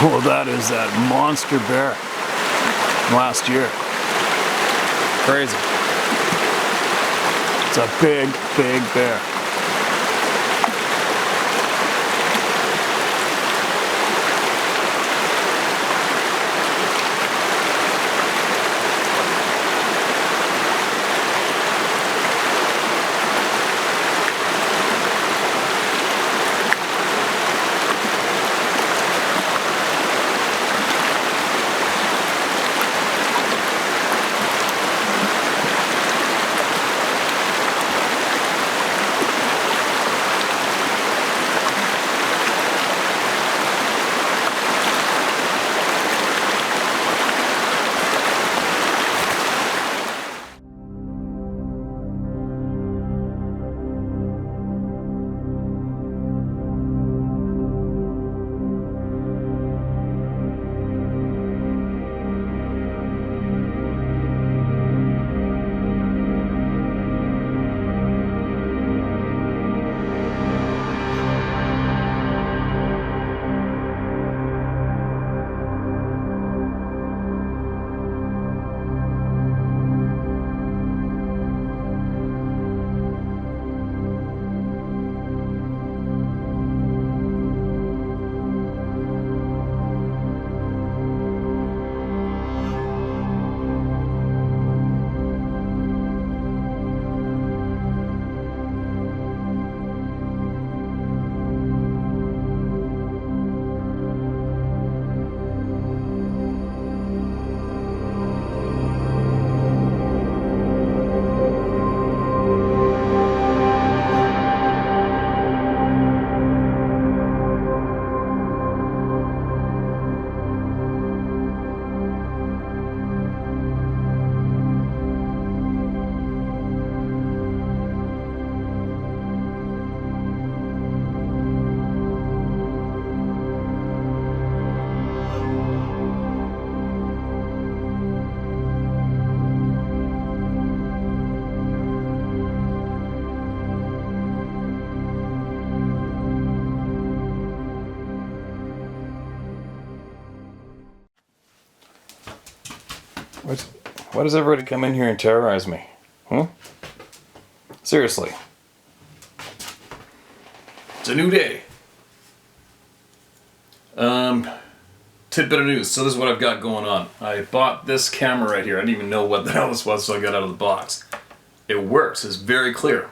Well, that is that monster bear last year. Crazy. It's a big, big bear. Why does everybody come in here and terrorize me? Huh? Seriously. It's a new day. Tidbit of news. So this is what I've got going on. I bought this camera right here. I didn't even know what the hell this was, so I got it out of the box. It works. It's very clear.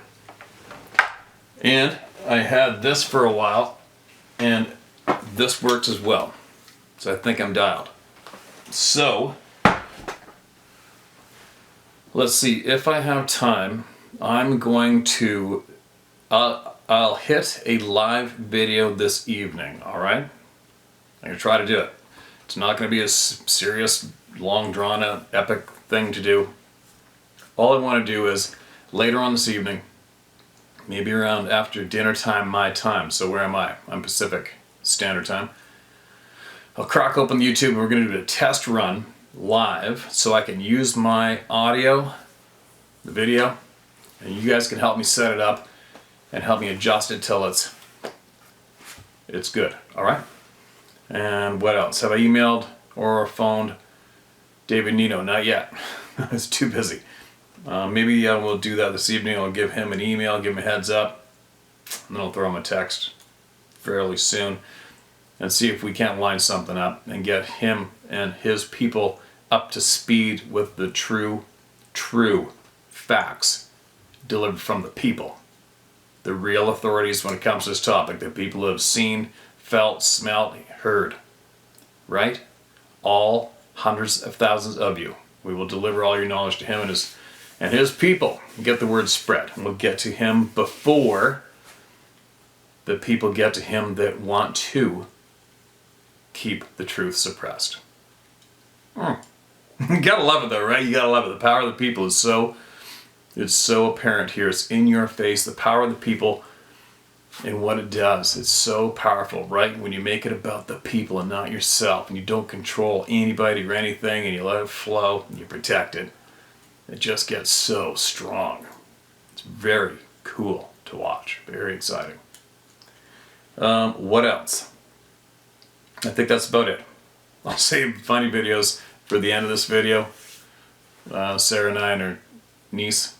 And I had this for a while, and this works as well. So I think I'm dialed. So let's see, if I have time, I'm going to, I'll hit a live video this evening, alright? I'm going to try to do it. It's not going to be a serious, long drawn out, epic thing to do. All I want to do is, later on this evening, maybe around after dinner time, my time, so where am I? I'm Pacific Standard Time. I'll crack open YouTube and we're going to do a test run live so I can use my audio, the video, and you guys can help me set it up and help me adjust it till it's good. Alright? And what else? Have I emailed or phoned David Nino? Not yet. I was too busy. Maybe we'll do that this evening. I'll give him an email, give him a heads up, and then I'll throw him a text fairly soon and see if we can't line something up and get him and his people up to speed with the true facts delivered from the people. The real authorities when it comes to this topic, the people who have seen, felt, smelled, heard. Right? All hundreds of thousands of you. We will deliver all your knowledge to him and his people. Get the word spread. And we'll get to him before the people get to him that want to keep the truth suppressed. You gotta love it though, right? You gotta love it. The power of the people is so apparent here. It's in your face. The power of the people and what it does. It's so powerful, right? When you make it about the people and not yourself, and you don't control anybody or anything, and you let it flow and you protect it, it just gets so strong. It's very cool to watch. Very exciting. What else? I think that's about it. I'll save funny videos for the end of this video. Sarah and I and her niece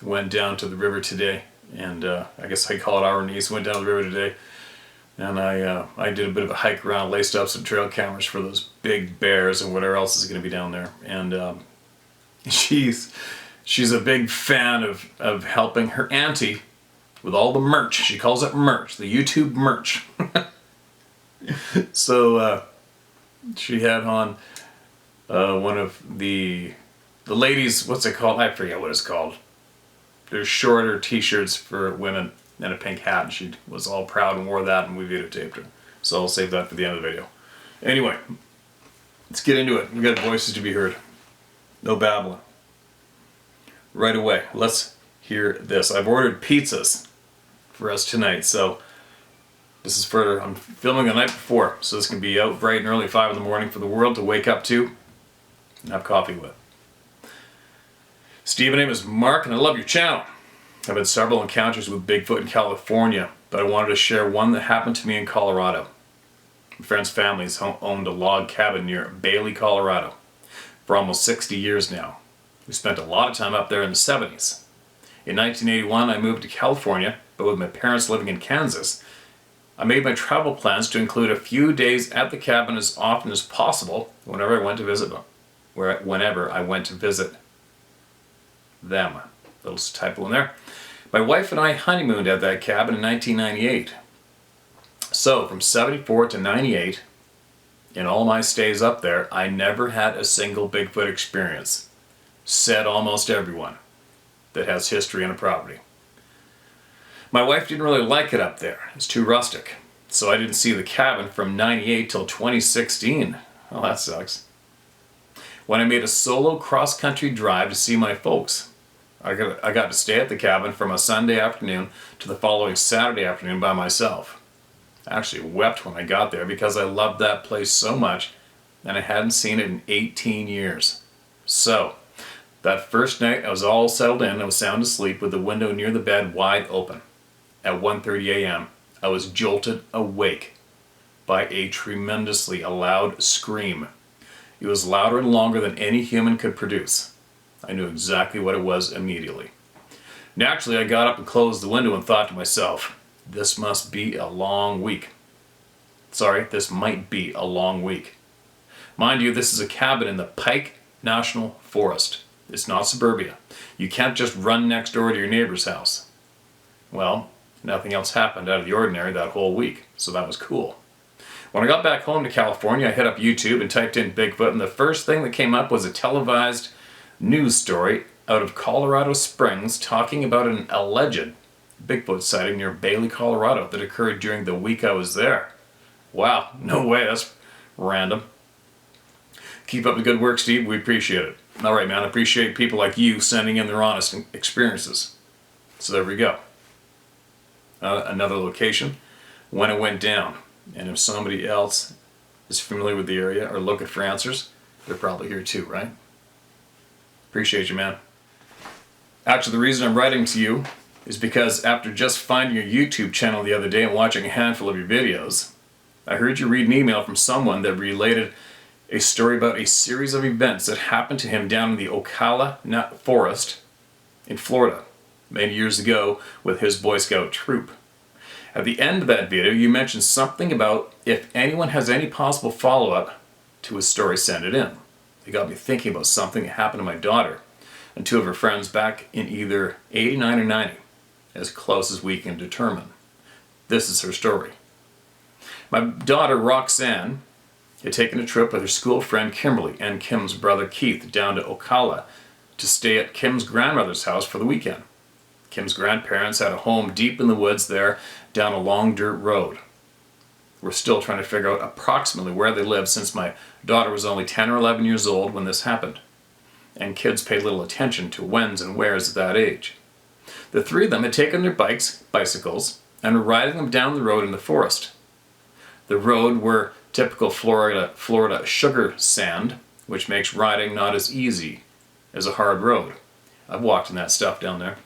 went down to the river today, and I guess I call it our niece, went down to the river today, and I did a bit of a hike around, laced up some trail cameras for those big bears and whatever else is going to be down there. And she's a big fan of helping her auntie with all the merch. She calls it merch, the YouTube merch. So she had on one of the ladies, what's it called? I forget what it's called. There's shorter t-shirts for women and a pink hat, and she was all proud and wore that, and we videotaped her. So I'll save that for the end of the video. Anyway, let's get into it. We got voices to be heard. No babbling. Right away, let's hear this. I've ordered pizzas for us tonight, so this is for, I'm filming the night before, so this can be out bright and early, 5 in the morning for the world to wake up to and have coffee with. Steve, my name is Mark, and I love your channel. I've had several encounters with Bigfoot in California, but I wanted to share one that happened to me in Colorado. My friend's family owned a log cabin near Bailey, Colorado for almost 60 years now. We spent a lot of time up there in the 70s. In 1981, I moved to California, but with my parents living in Kansas, I made my travel plans to include a few days at the cabin as often as possible whenever I went to visit them. Whenever I went to visit them. Little typo in there. My wife and I honeymooned at that cabin in 1998. So from 74 to 98, in all my stays up there, I never had a single Bigfoot experience. Said almost everyone that has history on a property. My wife didn't really like it up there. It's too rustic. So I didn't see the cabin from 98 till 2016. Well, that sucks. When I made a solo cross-country drive to see my folks, I got to stay at the cabin from a Sunday afternoon to the following Saturday afternoon by myself. I actually wept when I got there because I loved that place so much, and I hadn't seen it in 18 years. So, that first night I was all settled in, I was sound asleep with the window near the bed wide open. At 1:30 a.m., I was jolted awake by a tremendously loud scream. It was louder and longer than any human could produce. I knew exactly what it was immediately. Naturally, I got up and closed the window and thought to myself, this must be a long week. Sorry, this might be a long week. Mind you, this is a cabin in the Pike National Forest. It's not suburbia. You can't just run next door to your neighbor's house. Well, nothing else happened out of the ordinary that whole week, so that was cool. When I got back home to California, I hit up YouTube and typed in Bigfoot, and the first thing that came up was a televised news story out of Colorado Springs talking about an alleged Bigfoot sighting near Bailey, Colorado that occurred during the week I was there. Wow, no way, that's random. Keep up the good work, Steve, we appreciate it. Alright, man, I appreciate people like you sending in their honest experiences. So there we go. Another location, when it went down. And if somebody else is familiar with the area or looking for answers, they're probably here too, right? Appreciate you, man. Actually, the reason I'm writing to you is because after just finding your YouTube channel the other day and watching a handful of your videos, I heard you read an email from someone that related a story about a series of events that happened to him down in the Ocala Forest in Florida many years ago with his Boy Scout troop. At the end of that video, you mentioned something about if anyone has any possible follow-up to his story, send it in. It got me thinking about something that happened to my daughter and two of her friends back in either 89 or 90, as close as we can determine. This is her story. My daughter, Roxanne, had taken a trip with her school friend Kimberly and Kim's brother Keith down to Ocala to stay at Kim's grandmother's house for the weekend. Kim's grandparents had a home deep in the woods there down a long dirt road. We're still trying to figure out approximately where they lived since my daughter was only 10 or 11 years old when this happened. And kids paid little attention to whens and wheres at that age. The three of them had taken their bicycles, and were riding them down the road in the forest. The road were typical Florida sugar sand, which makes riding not as easy as a hard road. I've walked in that stuff down there.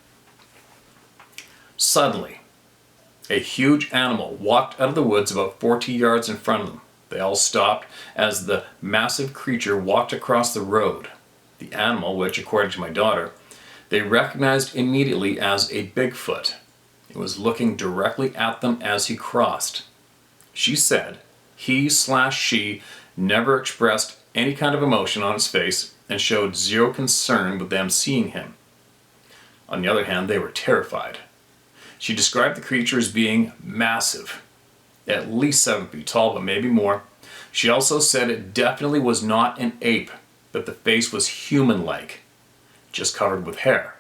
Suddenly, a huge animal walked out of the woods about 40 yards in front of them. They all stopped as the massive creature walked across the road. The animal, which, according to my daughter, they recognized immediately as a Bigfoot. It was looking directly at them as he crossed. She said he/she never expressed any kind of emotion on his face and showed zero concern with them seeing him. On the other hand, they were terrified. She described the creature as being massive, at least 7 feet tall, but maybe more. She also said it definitely was not an ape, but the face was human-like, just covered with hair.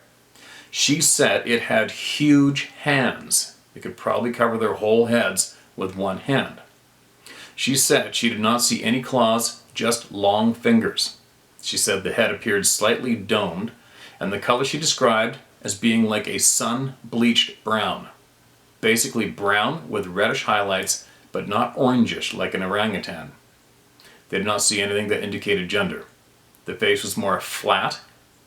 She said it had huge hands. It could probably cover their whole heads with one hand. She said she did not see any claws, just long fingers. She said the head appeared slightly domed, and the color she described as being like a sun-bleached brown. Basically brown with reddish highlights, but not orangish like an orangutan. They did not see anything that indicated gender. The face was more flat,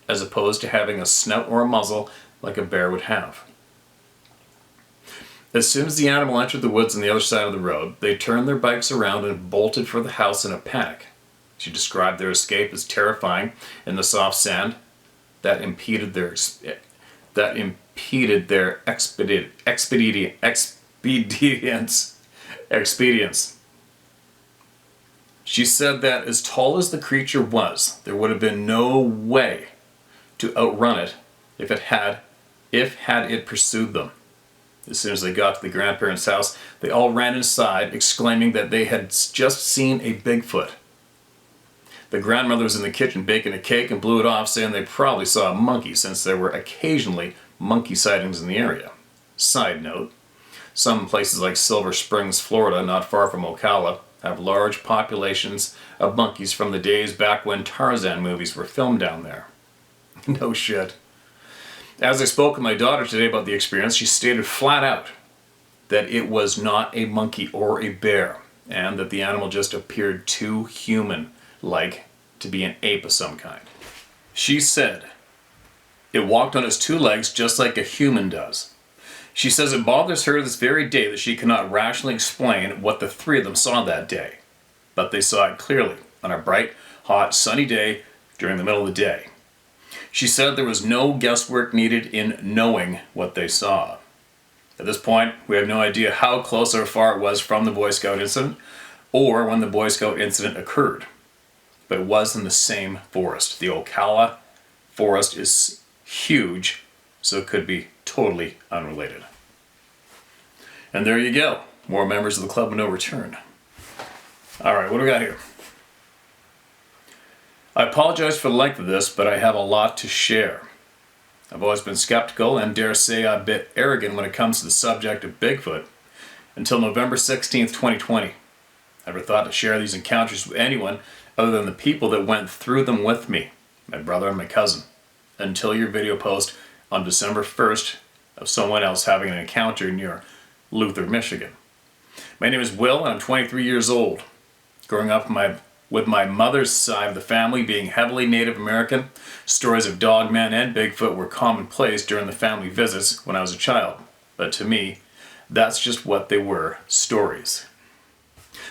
as opposed to having a snout or a muzzle like a bear would have. As soon as the animal entered the woods on the other side of the road, they turned their bikes around and bolted for the house in a panic. She described their escape as terrifying in the soft sand that impeded their expedience. She said that as tall as the creature was, there would have been no way to outrun it if had it pursued them. As soon as they got to the grandparents' house, they all ran inside, exclaiming that they had just seen a Bigfoot. The grandmother was in the kitchen baking a cake and blew it off, saying they probably saw a monkey since there were occasionally monkey sightings in the area. Side note, some places like Silver Springs, Florida, not far from Ocala, have large populations of monkeys from the days back when Tarzan movies were filmed down there. No shit. As I spoke with my daughter today about the experience, she stated flat out that it was not a monkey or a bear, and that the animal just appeared too human-like to be an ape of some kind. She said it walked on its 2 legs just like a human does. She says it bothers her this very day that she cannot rationally explain what the 3 of them saw that day, but they saw it clearly on a bright, hot, sunny day during the middle of the day. She said there was no guesswork needed in knowing what they saw. At this point, we have no idea how close or far it was from the Boy Scout incident, or when the Boy Scout incident occurred. But it was in the same forest. The Ocala forest is huge, so it could be totally unrelated. And there you go. More members of the Club of No Return. Alright, what do we got here? I apologize for the length of this, but I have a lot to share. I've always been skeptical and dare say a bit arrogant when it comes to the subject of Bigfoot until November 16th, 2020. I never thought to share these encounters with anyone other than the people that went through them with me, my brother and my cousin, until your video post on December 1st of someone else having an encounter near Luther, Michigan. My name is Will and I'm 23 years old. Growing up with my mother's side of the family being heavily Native American, stories of Dogman and Bigfoot were commonplace during the family visits when I was a child. But to me, that's just what they were, stories.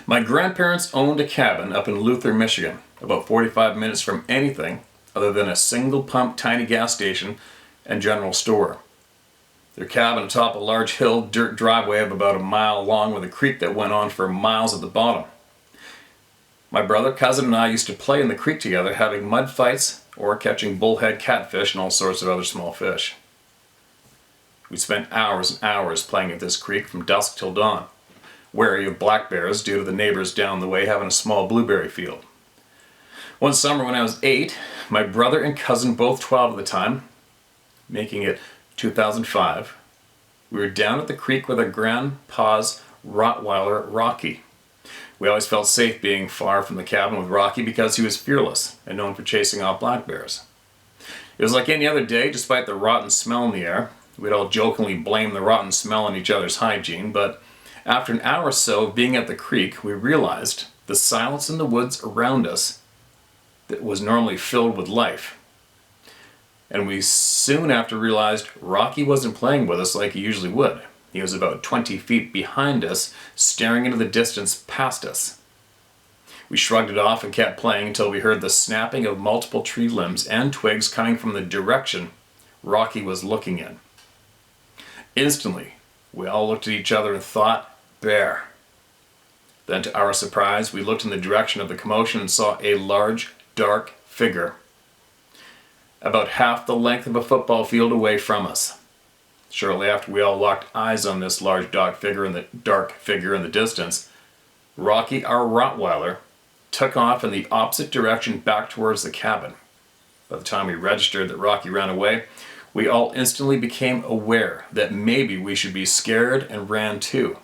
My grandparents owned a cabin up in Luther, Michigan, about 45 minutes from anything other than a single-pump tiny gas station and general store. Their cabin atop a large hill dirt driveway of about a mile long with a creek that went on for miles at the bottom. My brother, cousin, and I used to play in the creek together, having mud fights or catching bullhead catfish and all sorts of other small fish. We spent hours and hours playing at this creek from dusk till dawn, wary of black bears due to the neighbors down the way having a small blueberry field. One summer when I was 8, my brother and cousin, both 12 at the time, making it 2005, we were down at the creek with our grandpa's Rottweiler, Rocky. We always felt safe being far from the cabin with Rocky because he was fearless and known for chasing off black bears. It was like any other day, despite the rotten smell in the air. We'd all jokingly blame the rotten smell on each other's hygiene, but after an hour or so of being at the creek, we realized the silence in the woods around us that was normally filled with life. And we soon after realized Rocky wasn't playing with us like he usually would. He was about 20 feet behind us, staring into the distance past us. We shrugged it off and kept playing until we heard the snapping of multiple tree limbs and twigs coming from the direction Rocky was looking in. Instantly, we all looked at each other and thought, bear. Then to our surprise, we looked in the direction of the commotion and saw a large, dark figure about half the length of a football field away from us. Shortly after we all locked eyes on this large dark figure in the distance, Rocky, our Rottweiler, took off in the opposite direction back towards the cabin. By the time we registered that Rocky ran away, we all instantly became aware that maybe we should be scared and ran too.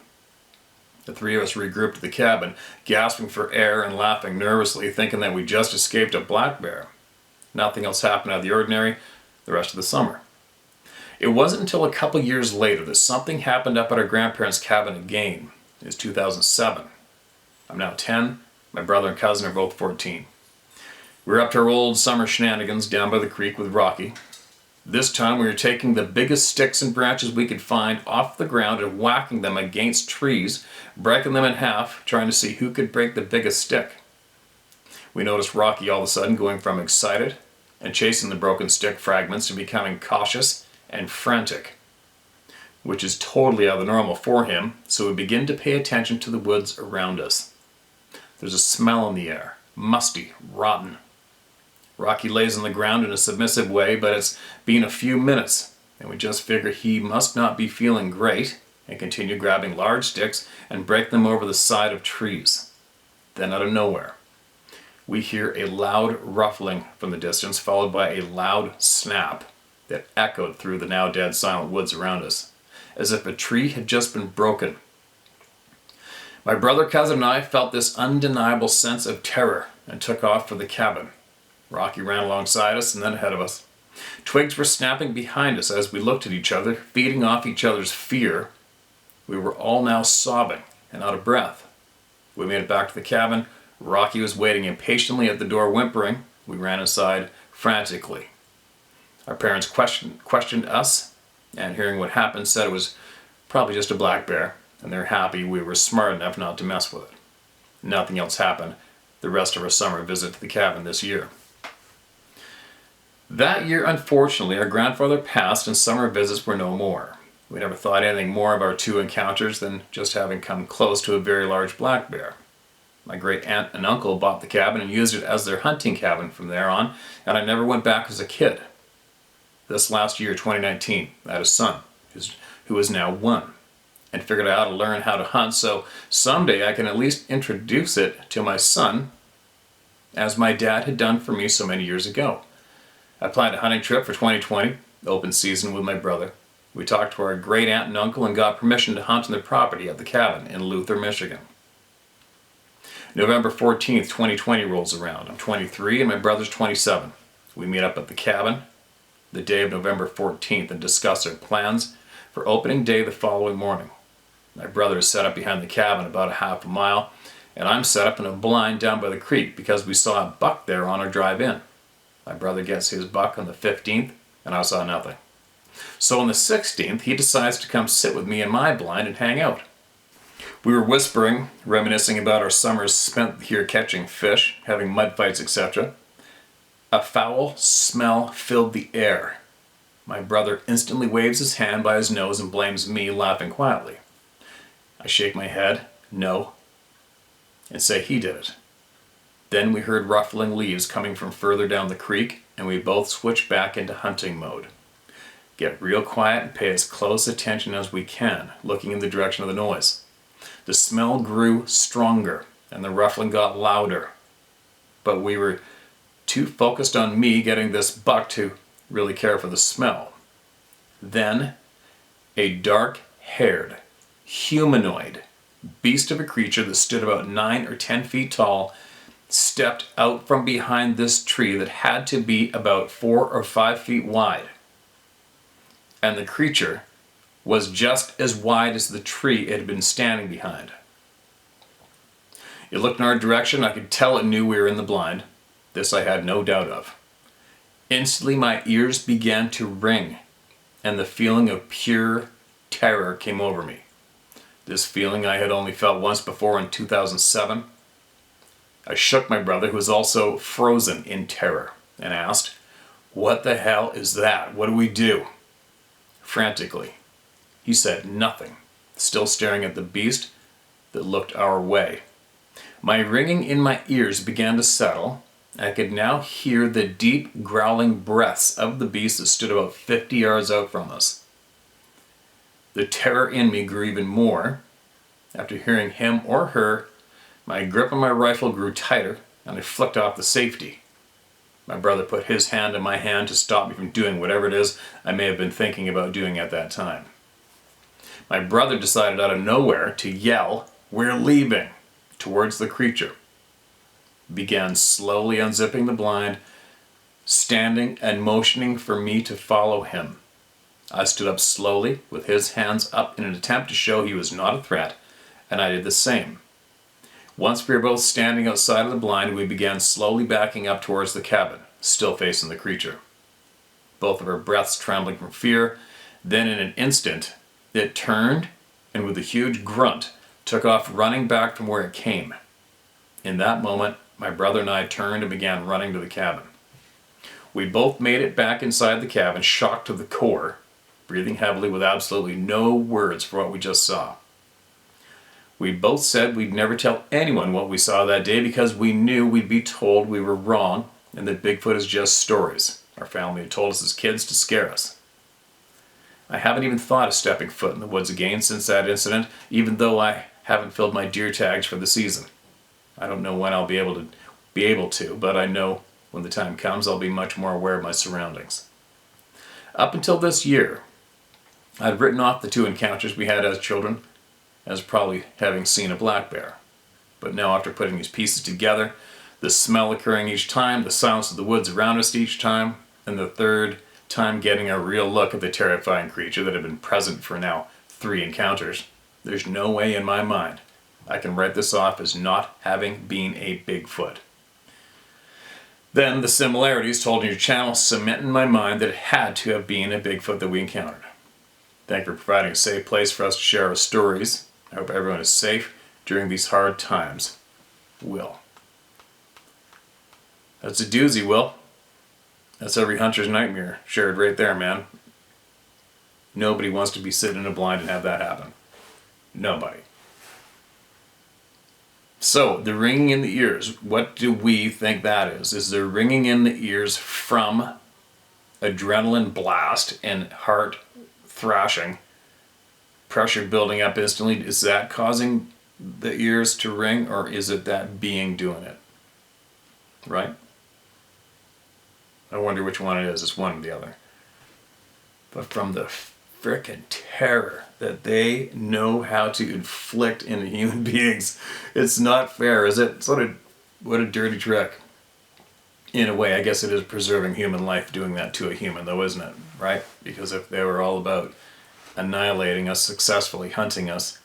The three of us regrouped at the cabin, gasping for air and laughing nervously, thinking that we just escaped a black bear. Nothing else happened out of the ordinary the rest of the summer. It wasn't until a couple years later that something happened up at our grandparents' cabin again. It was 2007. I'm now 10. My brother and cousin are both 14. We were up to our old summer shenanigans down by the creek with Rocky. This time we were taking the biggest sticks and branches we could find off the ground and whacking them against trees, breaking them in half, trying to see who could break the biggest stick. We noticed Rocky all of a sudden going from excited and chasing the broken stick fragments to becoming cautious and frantic, which is totally out of the normal for him, so we begin to pay attention to the woods around us. There's a smell in the air, musty, rotten. Rocky lays on the ground in a submissive way, but it's been a few minutes, and we just figure he must not be feeling great, and continue grabbing large sticks and break them over the side of trees. Then out of nowhere, we hear a loud ruffling from the distance, followed by a loud snap that echoed through the now dead silent woods around us, as if a tree had just been broken. My brother, cousin, and I felt this undeniable sense of terror and took off for the cabin. Rocky ran alongside us and then ahead of us. Twigs were snapping behind us as we looked at each other, feeding off each other's fear. We were all now sobbing and out of breath. We made it back to the cabin. Rocky was waiting impatiently at the door, whimpering. We ran inside frantically. Our parents questioned us, and hearing what happened, said it was probably just a black bear, and they're happy we were smart enough not to mess with it. Nothing else happened the rest of our summer visit to the cabin this year. That year, unfortunately, our grandfather passed and summer visits were no more. We never thought anything more of our two encounters than just having come close to a very large black bear. My great aunt and uncle bought the cabin and used it as their hunting cabin from there on, and I never went back as a kid. This last year, 2019, I had a son, who is now 1, and figured out how to learn how to hunt, so someday I can at least introduce it to my son, as my dad had done for me so many years ago. I planned a hunting trip for 2020, open season with my brother. We talked to our great aunt and uncle and got permission to hunt on their property at the cabin in Luther, Michigan. November 14th, 2020 rolls around. I'm 23 and my brother's 27. We meet up at the cabin the day of November 14th and discuss our plans for opening day the following morning. My brother is set up behind the cabin about a half a mile, and I'm set up in a blind down by the creek because we saw a buck there on our drive in. My brother gets his buck on the 15th, and I saw nothing. So on the 16th, he decides to come sit with me in my blind and hang out. We were whispering, reminiscing about our summers spent here catching fish, having mud fights, etc. A foul smell filled the air. My brother instantly waves his hand by his nose and blames me, laughing quietly. I shake my head, no, and say he did it. Then we heard ruffling leaves coming from further down the creek, and we both switch back into hunting mode. Get real quiet and pay as close attention as we can, looking in the direction of the noise. The smell grew stronger, and the ruffling got louder. But we were too focused on me getting this buck to really care for the smell. Then, a dark-haired, humanoid beast of a creature that stood about 9 or 10 feet tall stepped out from behind this tree that had to be about 4 or 5 feet wide. And the creature was just as wide as the tree it had been standing behind. It looked in our direction. I could tell it knew we were in the blind. This I had no doubt of. Instantly my ears began to ring, and the feeling of pure terror came over me. This feeling I had only felt once before in 2007. I shook my brother, who was also frozen in terror, and asked, "What the hell is that? What do we do?" Frantically, he said nothing, still staring at the beast that looked our way. My ringing in my ears began to settle. I could now hear the deep growling breaths of the beast that stood about 50 yards out from us. The terror in me grew even more. After hearing him or her, my grip on my rifle grew tighter and I flicked off the safety. My brother put his hand in my hand to stop me from doing whatever it is I may have been thinking about doing at that time. My brother decided out of nowhere to yell, "We're leaving," towards the creature. Began slowly unzipping the blind, standing and motioning for me to follow him. I stood up slowly with his hands up in an attempt to show he was not a threat, and I did the same. Once we were both standing outside of the blind, we began slowly backing up towards the cabin, still facing the creature. Both of our breaths trembling from fear. Then in an instant, it turned and with a huge grunt took off running back from where it came. In that moment, my brother and I turned and began running to the cabin. We both made it back inside the cabin, shocked to the core, breathing heavily with absolutely no words for what we just saw. We both said we'd never tell anyone what we saw that day because we knew we'd be told we were wrong and that Bigfoot is just stories our family had told us as kids to scare us. I haven't even thought of stepping foot in the woods again since that incident, even though I haven't filled my deer tags for the season. I don't know when I'll be able to, but I know when the time comes I'll be much more aware of my surroundings. Up until this year, I'd written off the 2 encounters we had as children as probably having seen a black bear. But now after putting these pieces together, the smell occurring each time, the silence of the woods around us each time, and the third time getting a real look at the terrifying creature that had been present for now 3 encounters, there's no way in my mind I can write this off as not having been a Bigfoot. Then the similarities told in your channel cement in my mind that it had to have been a Bigfoot that we encountered. Thank you for providing a safe place for us to share our stories. I hope everyone is safe during these hard times. Will. That's a doozy, Will. That's every hunter's nightmare shared right there, man. Nobody wants to be sitting in a blind and have that happen. Nobody. So, the ringing in the ears, what do we think that is? Is the ringing in the ears from adrenaline blast and heart thrashing, pressure building up instantly? Is that causing the ears to ring, or is it that being doing it? Right? I wonder which one it is. It's one or the other. But from the frickin' terror that they know how to inflict into human beings, it's not fair, is it? What a dirty trick. In a way, I guess it is preserving human life doing that to a human, though, isn't it? Right? Because if they were all about annihilating us, successfully hunting us,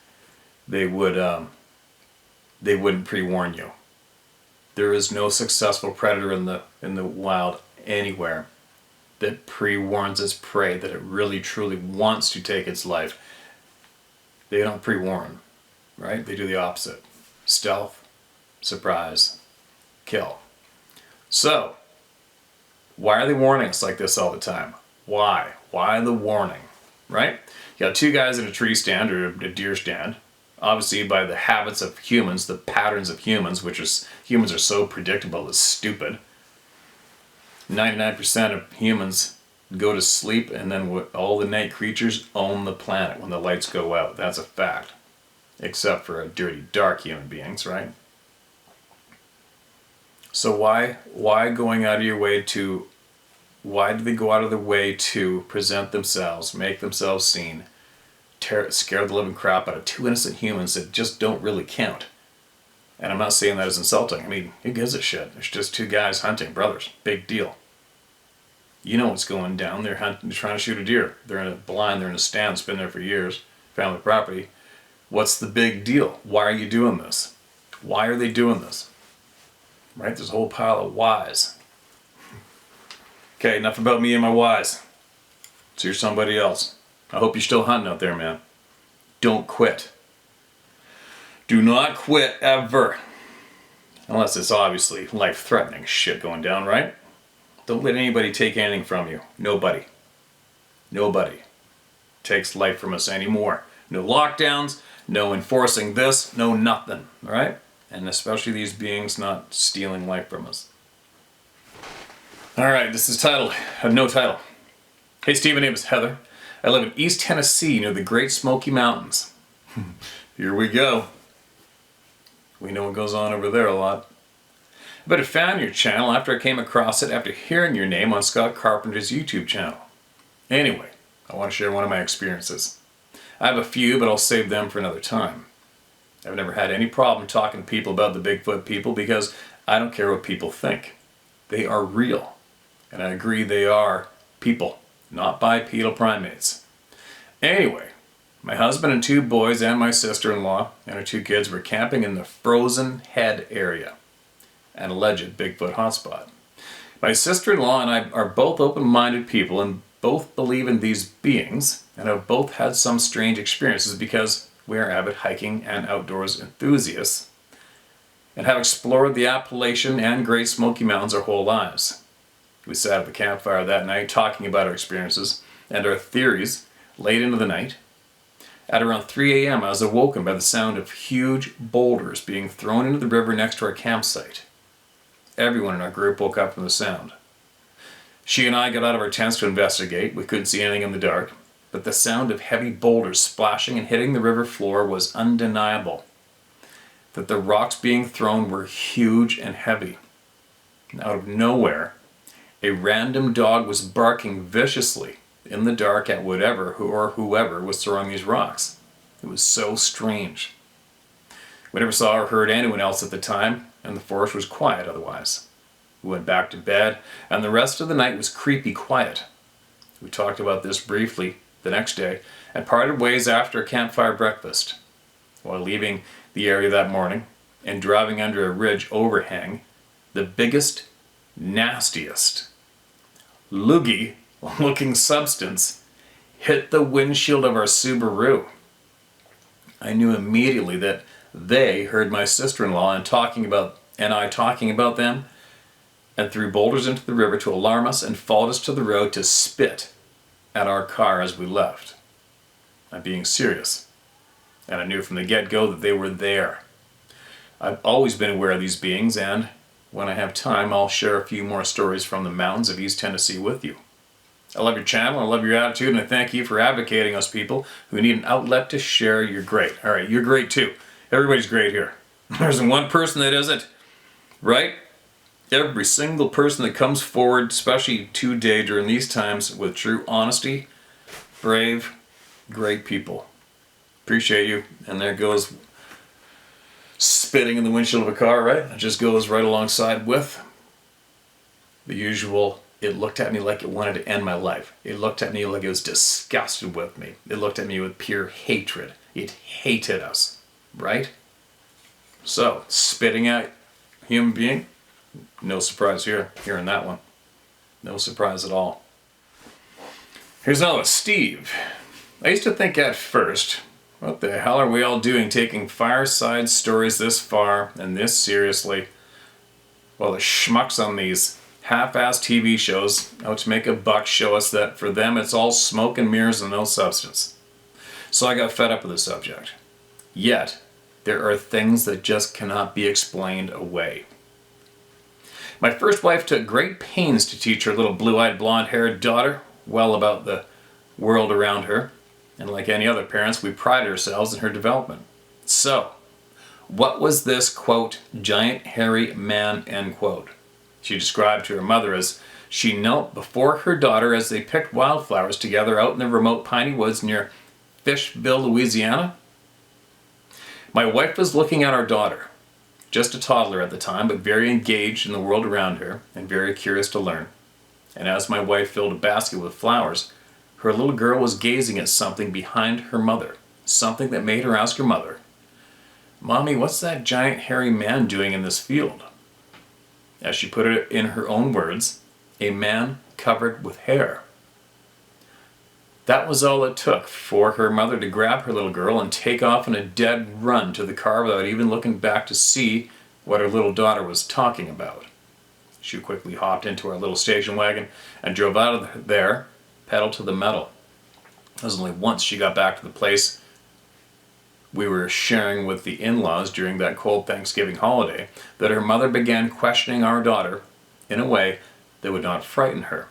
they wouldn't pre-warn you. There is no successful predator in the wild anywhere that pre-warns its prey that it really truly wants to take its life. They don't pre-warn, right? They do the opposite. Stealth, surprise, kill. So, why are they warning us like this all the time? Why? Why the warning, right? You got 2 guys in a tree stand or a deer stand. Obviously, by the habits of humans, the patterns of humans, humans are so predictable, it's stupid. 99% of humans go to sleep, and then all the night creatures own the planet when the lights go out. That's a fact. Except for dirty, dark human beings, right? So why going out of your way to... Why do they go out of their way to present themselves, make themselves seen, scare the living crap out of 2 innocent humans that just don't really count? And I'm not saying that as insulting. I mean, who gives a shit? There's just 2 guys hunting, brothers. Big deal. You know what's going down. They're hunting, they're trying to shoot a deer. They're in a blind, they're in a stand, it's been there for years. Family property. What's the big deal? Why are you doing this? Why are they doing this? Right? There's a whole pile of whys. Okay, enough about me and my whys. So you're somebody else. I hope you're still hunting out there, man. Don't quit. Do not quit ever. Unless it's obviously life-threatening shit going down, right? Don't let anybody take anything from you. Nobody. Nobody takes life from us anymore. No lockdowns, no enforcing this, no nothing, alright? And especially these beings not stealing life from us. Alright, this is titled, no title. Hey Steve, my name is Heather. I live in East Tennessee near the Great Smoky Mountains. Here we go. We know what goes on over there a lot. But I found your channel after I came across it after hearing your name on Scott Carpenter's YouTube channel. Anyway, I want to share one of my experiences. I have a few, but I'll save them for another time. I've never had any problem talking to people about the Bigfoot people because I don't care what people think. They are real. And I agree they are people, not bipedal primates. Anyway, my husband and 2 boys and my sister-in-law and our 2 kids were camping in the Frozen Head area, an alleged Bigfoot hotspot. My sister-in-law and I are both open-minded people and both believe in these beings and have both had some strange experiences because we are avid hiking and outdoors enthusiasts and have explored the Appalachian and Great Smoky Mountains our whole lives. We sat at the campfire that night talking about our experiences and our theories late into the night. At around 3 a.m. I was awoken by the sound of huge boulders being thrown into the river next to our campsite. Everyone in our group woke up from the sound. She and I got out of our tents to investigate. We couldn't see anything in the dark, but the sound of heavy boulders splashing and hitting the river floor was undeniable. That the rocks being thrown were huge and heavy. And out of nowhere, a random dog was barking viciously in the dark at whatever or whoever was throwing these rocks. It was so strange. We never saw or heard anyone else at the time, and the forest was quiet otherwise. We went back to bed, and the rest of the night was creepy quiet. We talked about this briefly the next day, and parted ways after a campfire breakfast. While leaving the area that morning, and driving under a ridge overhang, the biggest, nastiest, loogie-looking substance hit the windshield of our Subaru. I knew immediately that they heard my sister-in-law and I talking about them, and threw boulders into the river to alarm us and followed us to the road to spit at our car as we left. I'm being serious. And I knew from the get-go that they were there. I've always been aware of these beings, and when I have time, I'll share a few more stories from the mountains of East Tennessee with you. I love your channel, I love your attitude, and I thank you for advocating us people who need an outlet to share. You're great. Alright, you're great too. Everybody's great here. There isn't one person that isn't. Right? Every single person that comes forward, especially today during these times, with true honesty, brave, great people. Appreciate you. And there goes spitting in the windshield of a car, right? It just goes right alongside with the usual, it looked at me like it wanted to end my life. It looked at me like it was disgusted with me. It looked at me with pure hatred. It hated us, right? So, spitting at a human being, no surprise here, hearing that one. No surprise at all. Here's another one. Steve. I used to think at first, what the hell are we all doing taking fireside stories this far and this seriously? Well, the schmucks on these half-assed TV shows out to make a buck show us that for them it's all smoke and mirrors and no substance. So I got fed up with the subject. Yet, there are things that just cannot be explained away. My first wife took great pains to teach her little blue-eyed, blonde-haired daughter well about the world around her, and like any other parents, we pride ourselves in her development. So, what was this, quote, giant hairy man, end quote? She described to her mother as she knelt before her daughter as they picked wildflowers together out in the remote piney woods near Fishville, Louisiana. My wife was looking at our daughter, just a toddler at the time, but very engaged in the world around her and very curious to learn. And as my wife filled a basket with flowers, her little girl was gazing at something behind her mother, something that made her ask her mother, "Mommy, what's that giant hairy man doing in this field?" As she put it in her own words, a man covered with hair. That was all it took for her mother to grab her little girl and take off on a dead run to the car without even looking back to see what her little daughter was talking about. She quickly hopped into our little station wagon and drove out of there, pedal to the metal. It was only once she got back to the place we were sharing with the in-laws during that cold Thanksgiving holiday that her mother began questioning our daughter in a way that would not frighten her.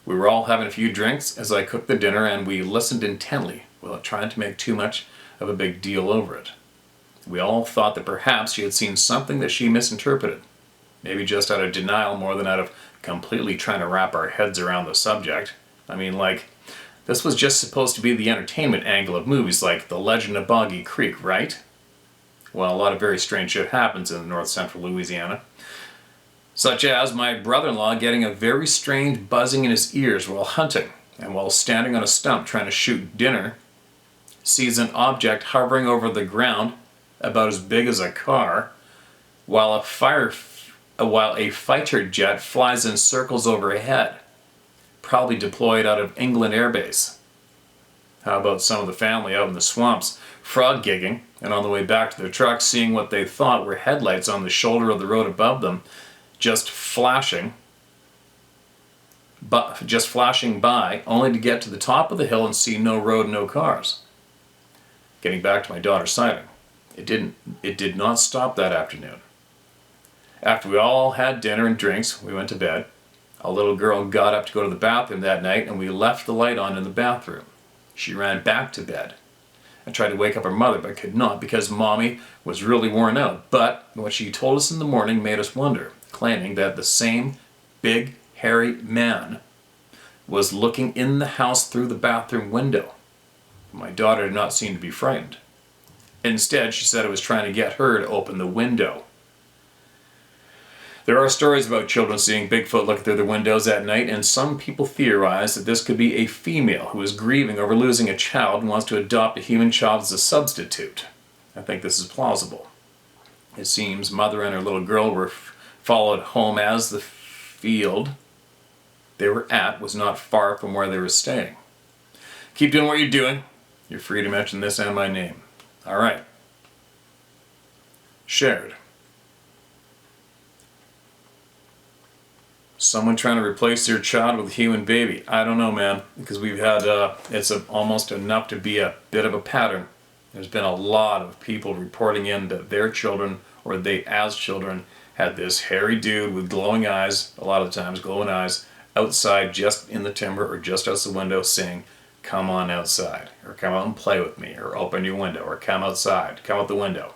We were all having a few drinks as I cooked the dinner, and we listened intently without trying to make too much of a big deal over it. We all thought that perhaps she had seen something that she misinterpreted, maybe just out of denial more than out of completely trying to wrap our heads around the subject. I mean, like, this was just supposed to be the entertainment angle of movies like The Legend of Boggy Creek, right? Well, a lot of very strange shit happens in north central Louisiana. Such as my brother-in-law getting a very strange buzzing in his ears while hunting, and while standing on a stump trying to shoot dinner, sees an object hovering over the ground about as big as a car, while a fighter jet flies in circles overhead, probably deployed out of England Air Base. How about some of the family out in the swamps frog gigging, and on the way back to their truck seeing what they thought were headlights on the shoulder of the road above them, just flashing by, only to get to the top of the hill and see no road, no cars. Getting back to my daughter's sighting, it did not stop that afternoon. After we all had dinner and drinks, we went to bed. Our little girl got up to go to the bathroom that night, and we left the light on in the bathroom. She ran back to bed and tried to wake up her mother, but could not because Mommy was really worn out. But what she told us in the morning made us wonder, claiming that the same big, hairy man was looking in the house through the bathroom window. My daughter did not seem to be frightened. Instead, she said it was trying to get her to open the window. There are stories about children seeing Bigfoot looking through their windows at night, and some people theorize that this could be a female who is grieving over losing a child and wants to adopt a human child as a substitute. I think this is plausible. It seems mother and her little girl were followed home as the field they were at was not far from where they were staying. Keep doing what you're doing. You're free to mention this and my name. All right. Shared. Someone trying to replace their child with a human baby. I don't know, man, because we've had, it's almost enough to be a bit of a pattern. There's been a lot of people reporting in that their children, or they as children, had this hairy dude with glowing eyes, a lot of times glowing eyes, outside just in the timber or just out the window saying, "Come on outside," or "Come out and play with me," or "Open your window," or "Come outside, come out the window."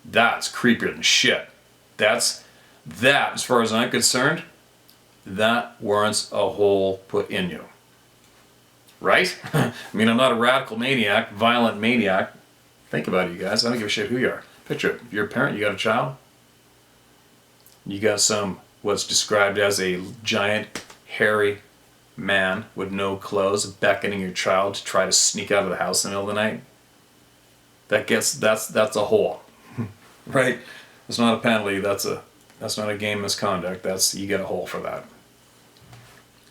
That's creepier than shit. That, as far as I'm concerned, that warrants a hole put in you. Right? I mean, I'm not a radical maniac, violent maniac. Think about it, you guys. I don't give a shit who you are. Picture it. You're a parent, you got a child. You got what's described as a giant, hairy man with no clothes beckoning your child to try to sneak out of the house in the middle of the night. That's a hole. Right? It's not a penalty, that's not a game misconduct. You get a hole for that.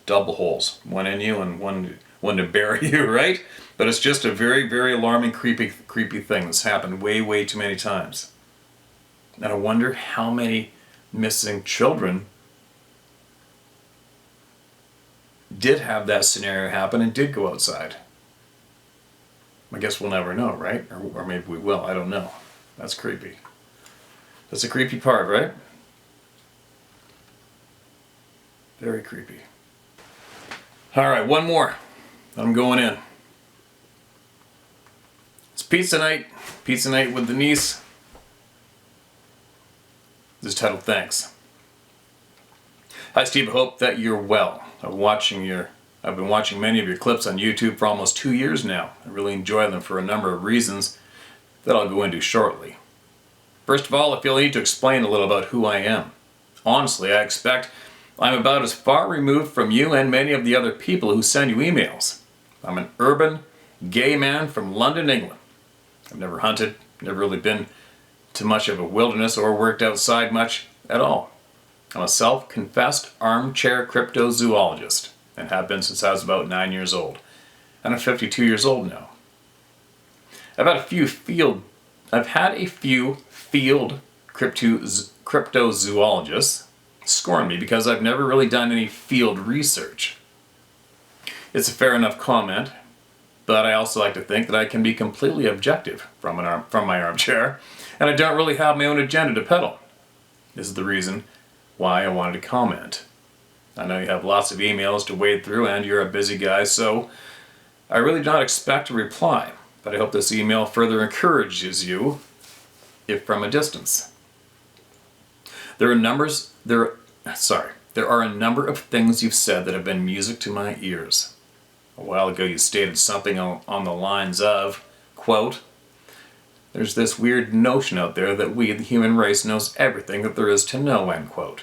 Double holes. One in you and one to bury you, right? But it's just a very, very alarming, creepy thing that's happened way, way too many times. And I wonder how many missing children did have that scenario happen and did go outside. I guess we'll never know, right? Or maybe we will, I don't know. That's creepy. That's a creepy part, right? Very creepy. Alright, one more. I'm going in. It's pizza night. Pizza night with the niece. This is titled Thanks. Hi Steve, I hope that you're well. I've been watching many of your clips on YouTube for almost 2 years now. I really enjoy them for a number of reasons that I'll go into shortly. First of all, I feel I need to explain a little about who I am. Honestly, I expect I'm about as far removed from you and many of the other people who send you emails. I'm an urban, gay man from London, England. I've never hunted, never really been to much of a wilderness or worked outside much at all. I'm a self-confessed armchair cryptozoologist and have been since I was about 9 years old. And I'm 52 years old now. I've had a few field cryptozoologists scorn me because I've never really done any field research. It's a fair enough comment, but I also like to think that I can be completely objective from my armchair, and I don't really have my own agenda to peddle. This is the reason why I wanted to comment. I know you have lots of emails to wade through and you're a busy guy, so I really do not expect a reply, but I hope this email further encourages you, if from a distance. There are a number of things you've said that have been music to my ears. A while ago you stated something on the lines of, quote, "There's this weird notion out there that we, the human race, knows everything that there is to know," end quote.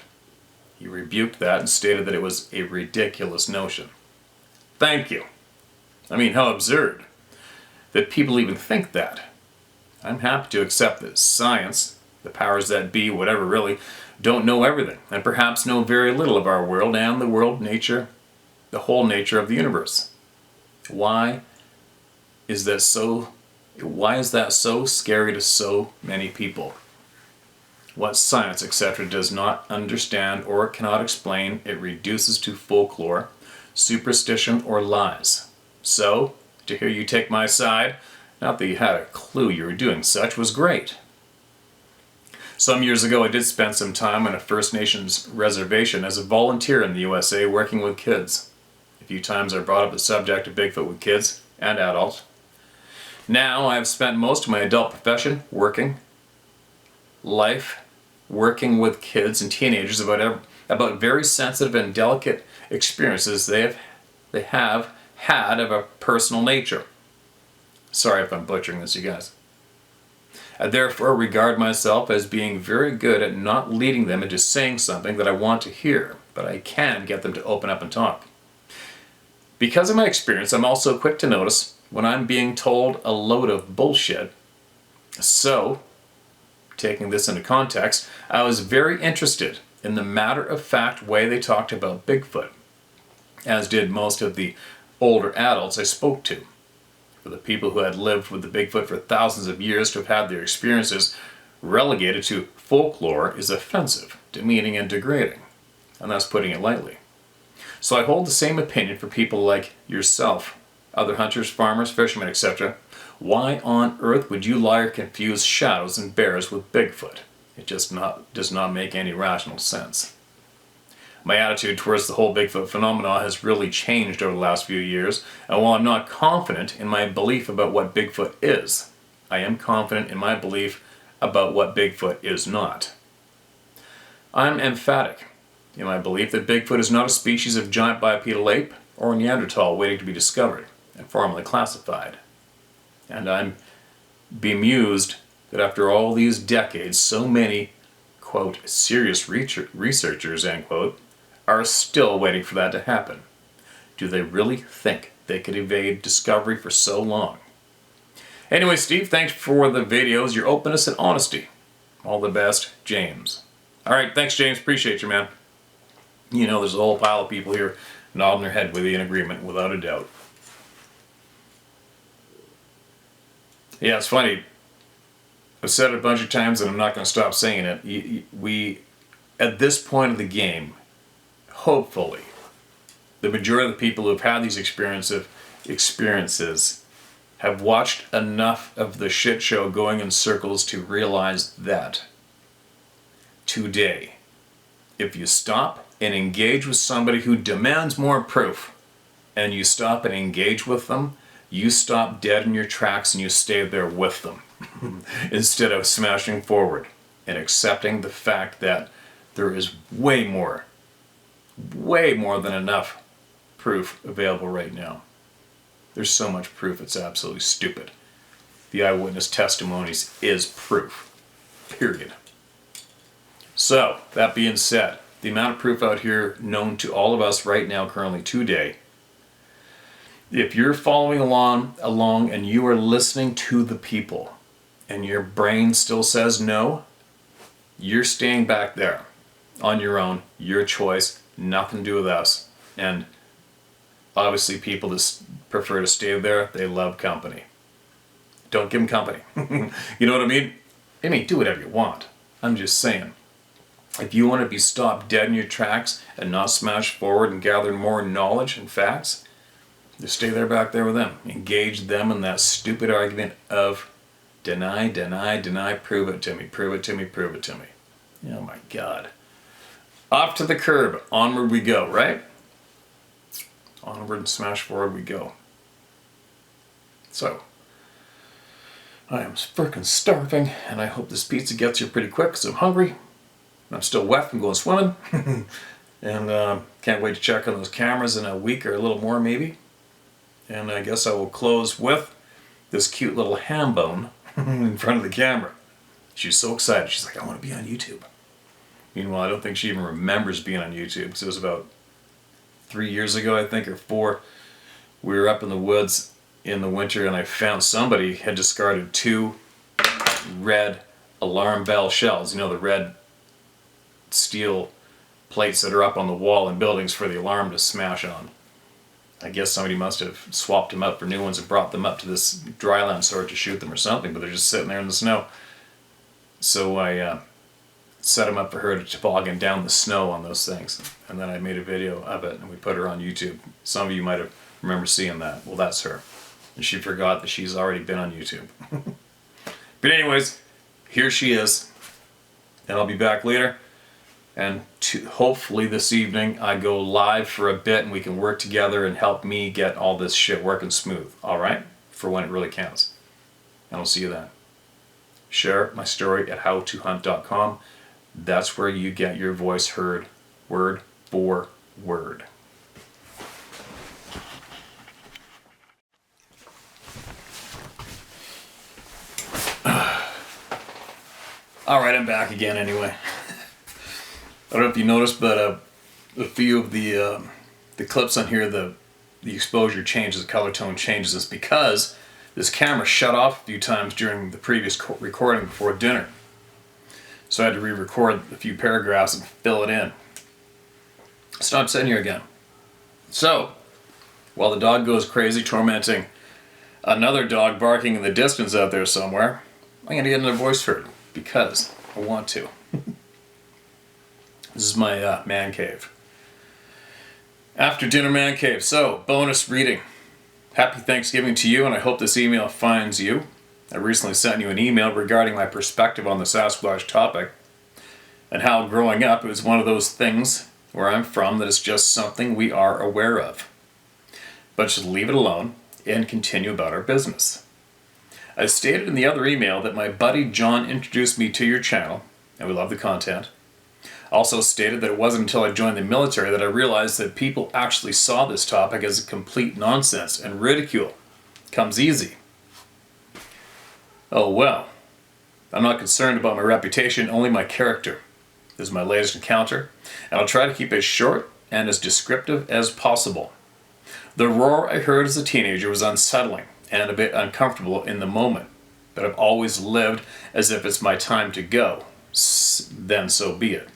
You rebuked that and stated that it was a ridiculous notion. Thank you. I mean, how absurd that people even think that. I'm happy to accept that science, the powers that be, whatever really, don't know everything, and perhaps know very little of our world and the world, nature, the whole nature of the universe. Why is that so scary to so many people? What science, etc., does not understand or cannot explain, it reduces to folklore, superstition, or lies. So, to hear you take my side, not that you had a clue you were doing such, was great. Some years ago I did spend some time on a First Nations reservation as a volunteer in the USA working with kids. A few times I brought up the subject of Bigfoot with kids and adults. Now I have spent most of my adult profession working with kids and teenagers about very sensitive and delicate experiences they have had of a personal nature. Sorry if I'm butchering this, you guys. I therefore regard myself as being very good at not leading them into saying something that I want to hear, but I can get them to open up and talk. Because of my experience, I'm also quick to notice when I'm being told a load of bullshit. So, taking this into context, I was very interested in the matter-of-fact way they talked about Bigfoot, as did most of the older adults I spoke to. For the people who had lived with the Bigfoot for thousands of years to have had their experiences relegated to folklore is offensive, demeaning, and degrading, and that's putting it lightly. So I hold the same opinion for people like yourself, other hunters, farmers, fishermen, etc. Why on earth would you lie or confuse shadows and bears with Bigfoot? It just does not make any rational sense. My attitude towards the whole Bigfoot phenomenon has really changed over the last few years, and while I'm not confident in my belief about what Bigfoot is, I am confident in my belief about what Bigfoot is not. I'm emphatic in my belief that Bigfoot is not a species of giant bipedal ape or Neanderthal waiting to be discovered and formally classified. And I'm bemused that after all these decades, so many, quote, serious researchers, end quote, are still waiting for that to happen. Do they really think they could evade discovery for so long? Anyway, Steve, thanks for the videos, your openness and honesty. All the best, James. Alright, thanks, James. Appreciate you, man. You know, there's a whole pile of people here nodding their head with you in agreement, without a doubt. Yeah, it's funny. I've said it a bunch of times and I'm not going to stop saying it. We, at this point of the game, hopefully, the majority of the people who have had these experiences have watched enough of the shit show going in circles to realize that today, if you stop and engage with somebody who demands more proof, and you stop and engage with them, you stop dead in your tracks and you stay there with them instead of smashing forward and accepting the fact that there is way more than enough proof available right now. There's so much proof, it's absolutely stupid. The eyewitness testimonies is proof. Period. So, that being said, the amount of proof out here known to all of us right now, currently today, if you're following along and you are listening to the people and your brain still says no, you're staying back there on your own, your choice, nothing to do with us. And obviously people that prefer to stay there, they love company. Don't give them company. You know what I mean? I mean, do whatever you want. I'm just saying. If you want to be stopped dead in your tracks and not smash forward and gather more knowledge and facts, just stay there back there with them. Engage them in that stupid argument of deny, deny, deny, prove it to me, prove it to me, prove it to me. Oh my God. Off to the curb, onward we go, right? Onward and smash forward we go. So, I am freaking starving, and I hope this pizza gets here pretty quick because I'm hungry. I'm still wet from going swimming. And can't wait to check on those cameras in a week or a little more maybe. And I guess I will close with this cute little ham bone in front of the camera. She's so excited. She's like, I want to be on YouTube. Meanwhile, I don't think she even remembers being on YouTube because it was about 3 years ago, I think, or 4. We were up in the woods in the winter and I found somebody had discarded 2 red alarm bell shells. You know, the red steel plates that are up on the wall in buildings for the alarm to smash on. I guess somebody must have swapped them out for new ones and brought them up to this dryland store to shoot them or something, but they're just sitting there in the snow. So I set them up for her to toboggan down the snow on those things. And then I made a video of it and we put her on YouTube. Some of you might have remember seeing that. Well, that's her. And she forgot that she's already been on YouTube. But anyways, here she is. And I'll be back later. And hopefully this evening I go live for a bit and we can work together and help me get all this shit working smooth. Alright? For when it really counts. And I'll see you then. Share my story at howtohunt.com. That's where you get your voice heard, word for word. Alright, I'm back again anyway. I don't know if you noticed, but a few of the clips on here, the exposure changes, the color tone changes. It's because this camera shut off a few times during the previous recording before dinner. So I had to re-record a few paragraphs and fill it in. So I'm sitting here again. So, while the dog goes crazy tormenting another dog barking in the distance out there somewhere, I'm going to get another voice heard because I want to. This is my man cave. After dinner man cave. So, bonus reading. Happy Thanksgiving to you, and I hope this email finds you. I recently sent you an email regarding my perspective on the Sasquatch topic and how growing up it was one of those things where I'm from that is just something we are aware of. But just leave it alone and continue about our business. I stated in the other email that my buddy John introduced me to your channel, and we love the content. Also stated that it wasn't until I joined the military that I realized that people actually saw this topic as a complete nonsense and ridicule. Comes easy. Oh well. I'm not concerned about my reputation, only my character. This is my latest encounter, and I'll try to keep it short and as descriptive as possible. The roar I heard as a teenager was unsettling and a bit uncomfortable in the moment, but I've always lived as if it's my time to go. Then so be it.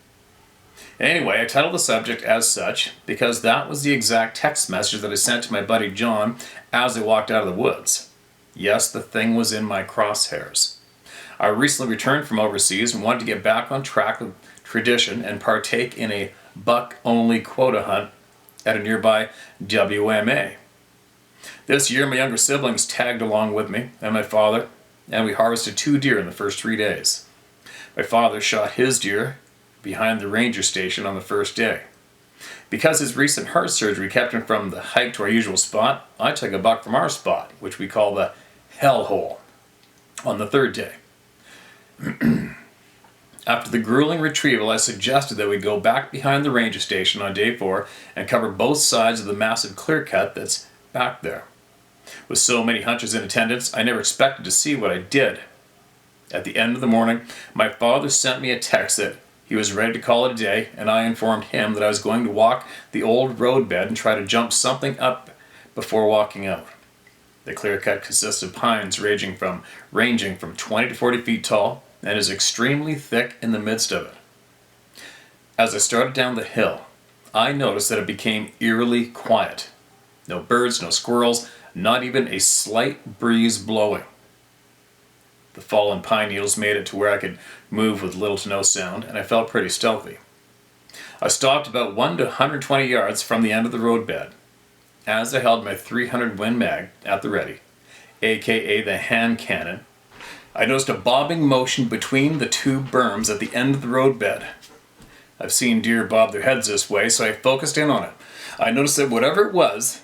Anyway, I titled the subject as such because that was the exact text message that I sent to my buddy John as I walked out of the woods. Yes, the thing was in my crosshairs. I recently returned from overseas and wanted to get back on track with tradition and partake in a buck-only quota hunt at a nearby WMA. This year, my younger siblings tagged along with me and my father, and we harvested 2 deer in the first 3 days. My father shot his deer behind the ranger station on the first day. Because his recent heart surgery kept him from the hike to our usual spot, I took a buck from our spot, which we call the hellhole, on the 3rd day. After the grueling retrieval, I suggested that we go back behind the ranger station on day 4 and cover both sides of the massive clear cut that's back there. With so many hunters in attendance, I never expected to see what I did. At the end of the morning, my father sent me a text that he was ready to call it a day, and I informed him that I was going to walk the old roadbed and try to jump something up before walking out. The clear cut consists of pines ranging from 20 to 40 feet tall and is extremely thick in the midst of it. As I started down the hill, I noticed that it became eerily quiet. No birds, no squirrels, not even a slight breeze blowing. The fallen pine needles made it to where I could move with little to no sound, and I felt pretty stealthy. I stopped about 1 to 120 yards from the end of the roadbed. As I held my 300 Win Mag at the ready, aka the hand cannon, I noticed a bobbing motion between the two berms at the end of the roadbed. I've seen deer bob their heads this way, so I focused in on it. I noticed that whatever it was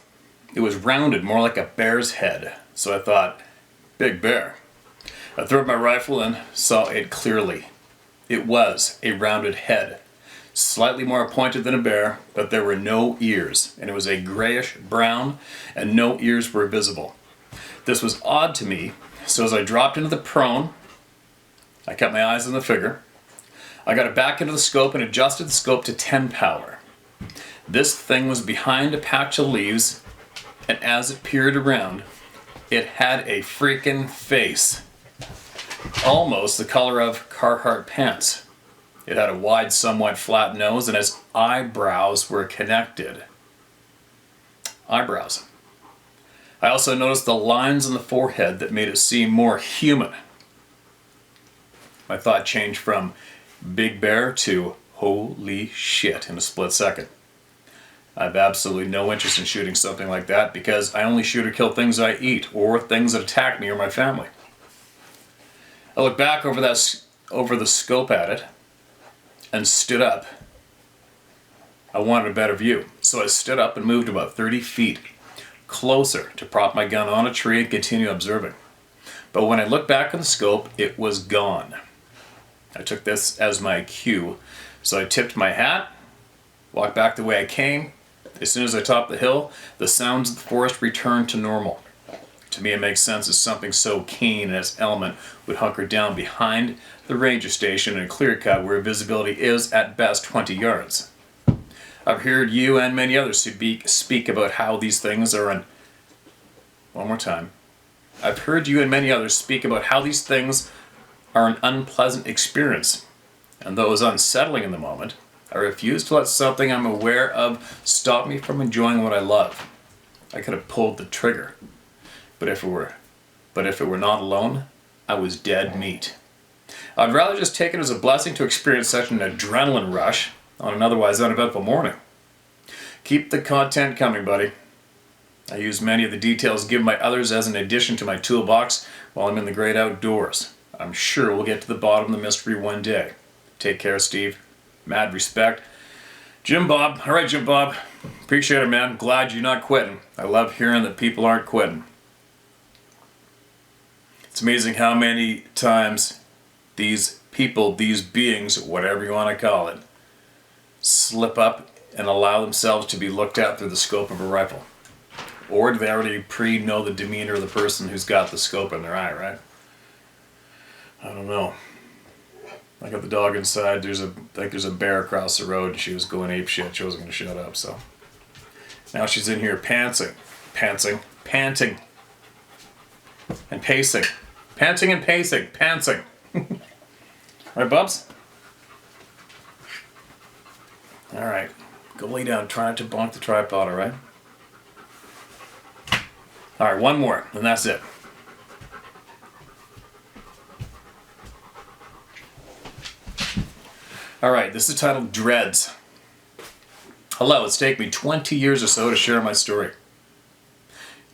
rounded more like a bear's head. So I thought, big bear. I threw up my rifle and saw it clearly. It was a rounded head, slightly more pointed than a bear, but there were no ears, and it was a grayish brown, and no ears were visible. This was odd to me, so as I dropped into the prone, I kept my eyes on the figure. I got it back into the scope and adjusted the scope to 10 power. This thing was behind a patch of leaves, and as it peered around, it had a freaking face. Almost the color of Carhartt pants. It had a wide, somewhat flat nose, and its eyebrows were connected. Eyebrows. I also noticed the lines on the forehead that made it seem more human. My thought changed from big bear to holy shit in a split second. I have absolutely no interest in shooting something like that because I only shoot or kill things I eat or things that attack me or my family. I looked back over the scope at it and stood up. I wanted a better view, so I stood up and moved about 30 feet closer to prop my gun on a tree and continue observing. But when I looked back on the scope, it was gone. I took this as my cue, so I tipped my hat, walked back the way I came. As soon as I topped the hill, the sounds of the forest returned to normal. To me, it makes sense as something so keen in its element would hunker down behind the ranger station in a clear cut where visibility is at best 20 yards. I've heard you and many others speak about how these things are an... One more time. I've heard you and many others speak about how these things are an unpleasant experience. And though it was unsettling in the moment, I refuse to let something I'm aware of stop me from enjoying what I love. I could have pulled the trigger. But if it were not alone, I was dead meat. I'd rather just take it as a blessing to experience such an adrenaline rush on an otherwise uneventful morning. Keep the content coming, buddy. I use many of the details given by others as an addition to my toolbox while I'm in the great outdoors. I'm sure we'll get to the bottom of the mystery one day. Take care, Steve. Mad respect. Jim Bob. All right, Jim Bob. Appreciate it, man. Glad you're not quitting. I love hearing that people aren't quitting. It's amazing how many times these people, these beings, whatever you want to call it, slip up and allow themselves to be looked at through the scope of a rifle. Or do they already pre-know the demeanor of the person who's got the scope in their eye, right? I don't know. I got the dog inside. There's a bear across the road and she was going ape shit. She wasn't going to shut up, so. Now she's in here panting, and pacing. Panting and pacing, pantsing. Right, Bubs? Alright, go lay down. Try not to bonk the tripod, alright? Alright, one more, and that's it. Alright, this is titled Dreads. Hello, it's taken me 20 years or so to share my story.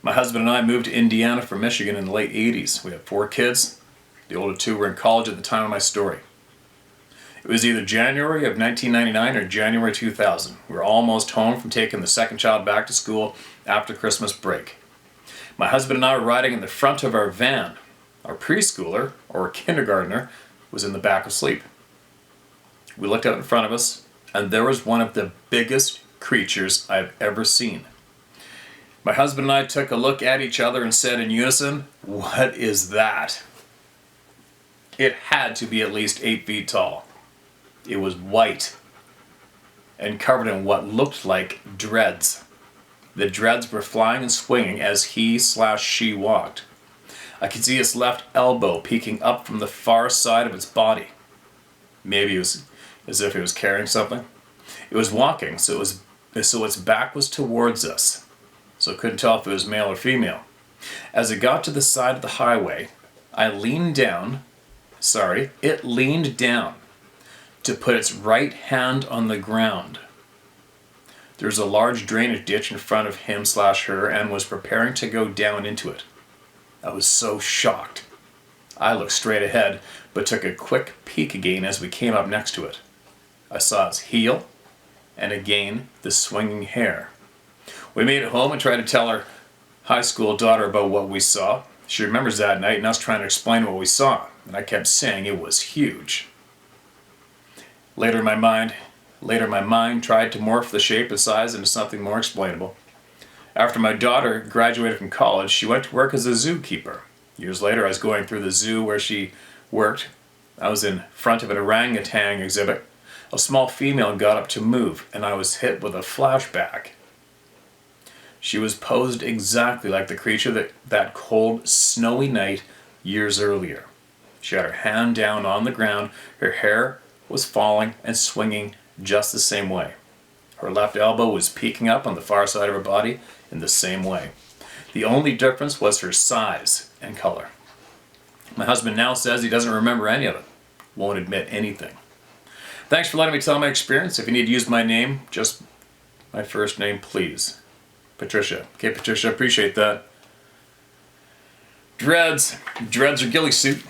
My husband and I moved to Indiana from Michigan in the late 80s. We have 4 kids. The older 2 were in college at the time of my story. It was either January of 1999 or January 2000. We were almost home from taking the second child back to school after Christmas break. My husband and I were riding in the front of our van. Our preschooler, or kindergartner, was in the back asleep. We looked out in front of us, and there was one of the biggest creatures I've ever seen. My husband and I took a look at each other and said in unison, "What is that?" It had to be at least 8 feet tall. It was white and covered in what looked like dreads. The dreads were flying and swinging as he/she walked. I could see its left elbow peeking up from the far side of its body. Maybe it was as if it was carrying something. It was walking, so its back was towards us, so I couldn't tell if it was male or female. As it got to the side of the highway, It leaned down to put its right hand on the ground. There's a large drainage ditch in front of him/her and was preparing to go down into it. I was so shocked. I looked straight ahead, but took a quick peek again as we came up next to it. I saw its heel, and again the swinging hair. We made it home and tried to tell our high school daughter about what we saw. She remembers that night and us trying to explain what we saw, and I kept saying it was huge. Later my mind tried to morph the shape and size into something more explainable. After my daughter graduated from college, she went to work as a zookeeper. Years later, I was going through the zoo where she worked. I was in front of an orangutan exhibit. A small female got up to move, and I was hit with a flashback. She was posed exactly like the creature that cold, snowy night years earlier. She had her hand down on the ground. Her hair was falling and swinging just the same way. Her left elbow was peeking up on the far side of her body in the same way. The only difference was her size and color. My husband now says he doesn't remember any of it. Won't admit anything. Thanks for letting me tell my experience. If you need to use my name, just my first name, please. Patricia. Okay, Patricia, appreciate that. Dreads. Dreads are ghillie suit.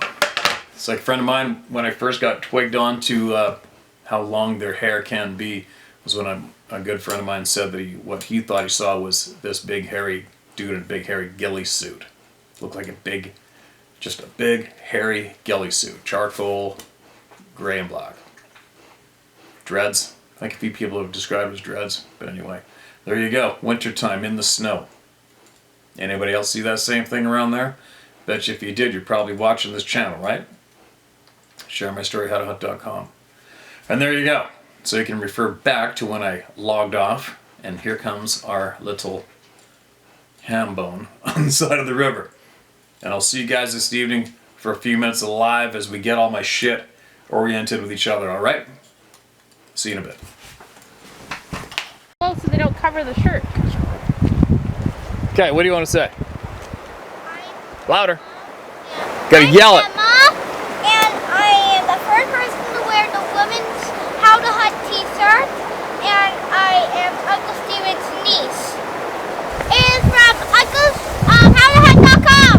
It's like a friend of mine, when I first got twigged on to how long their hair can be, was when a good friend of mine said that what he thought he saw was this big hairy dude in a big hairy ghillie suit. Looked like just a big hairy ghillie suit. Charcoal, gray and black. Dreads. I think a few people have described it as dreads. But anyway, there you go. Wintertime in the snow. Anybody else see that same thing around there? Bet you if you did, you're probably watching this channel, right? ShareMyStory.com. And there you go. So you can refer back to when I logged off. And here comes our little ham bone on the side of the river. And I'll see you guys this evening for a few minutes live as we get all my shit oriented with each other, alright? See you in a bit. So they don't cover the shirt. Okay, what do you want to say? Louder. Gotta yell it. Emma, and I am the first person to wear the women's How to Hunt t-shirt, and I am Uncle Steven's niece. It is from howtohunt.com.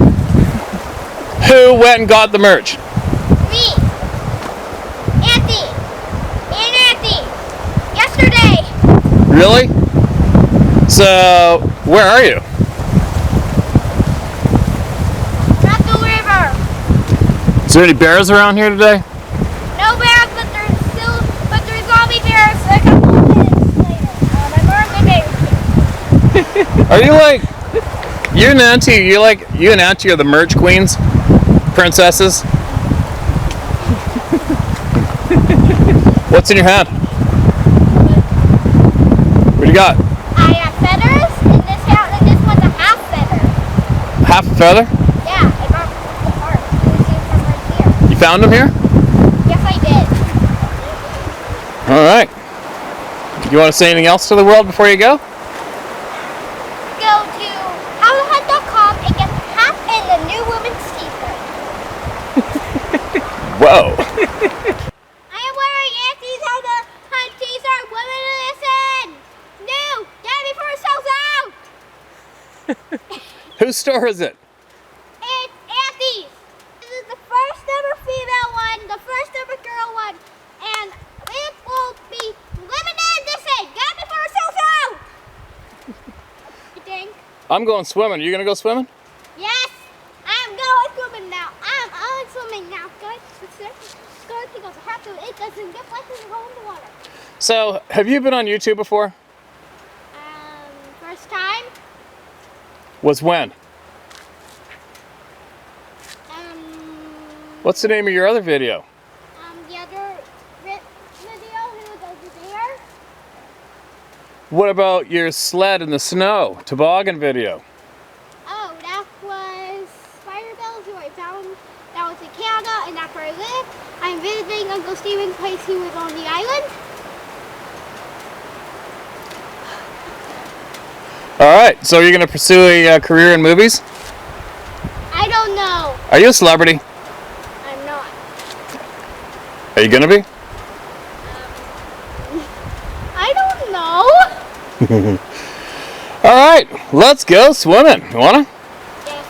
Who went and got the merch? Me. Auntie. And Auntie. Yesterday. Really? So, where are you? At the river. Is there any bears around here today? No bears, but there's gonna be bears a couple of minutes later. My mom bears. Are you like, you and Auntie are the merch queens? Princesses? What's in your hand? What do you got? I have feathers, and this one's a half feather. Half a feather? Yeah, I brought the part. You see from right here. You found them here? Yes, I did. Alright. You want to say anything else to the world before you go? Go to howtohunt.com and get the hat and the new women's t-shirt. Whoa. I am wearing Auntie's How to Hunt t-shirt. Women listen. New. Get it before it sells out. Whose store is it? It's Auntie's. This is the first ever female one, the first ever girl one, and it will be limited edition. Get it before it sells out. You think? I'm going swimming. Are you going to go swimming? Yes, I'm going swimming now. I'm on swimming now. Good. Good because I have to. It doesn't get wet in the water. So, have you been on YouTube before? First time. Was when? What's the name of your other video? The other video was over there. What about your sled in the snow toboggan video? Oh, that was Spider Bells, who I found. That was in Canada, and that's where I live. I'm visiting Uncle Steven's place. He was on the island. All right, so you're going to pursue a career in movies? I don't know. Are you a celebrity? I'm not. Are you gonna be? I don't know. All right, let's go swimming. You wanna? Yes.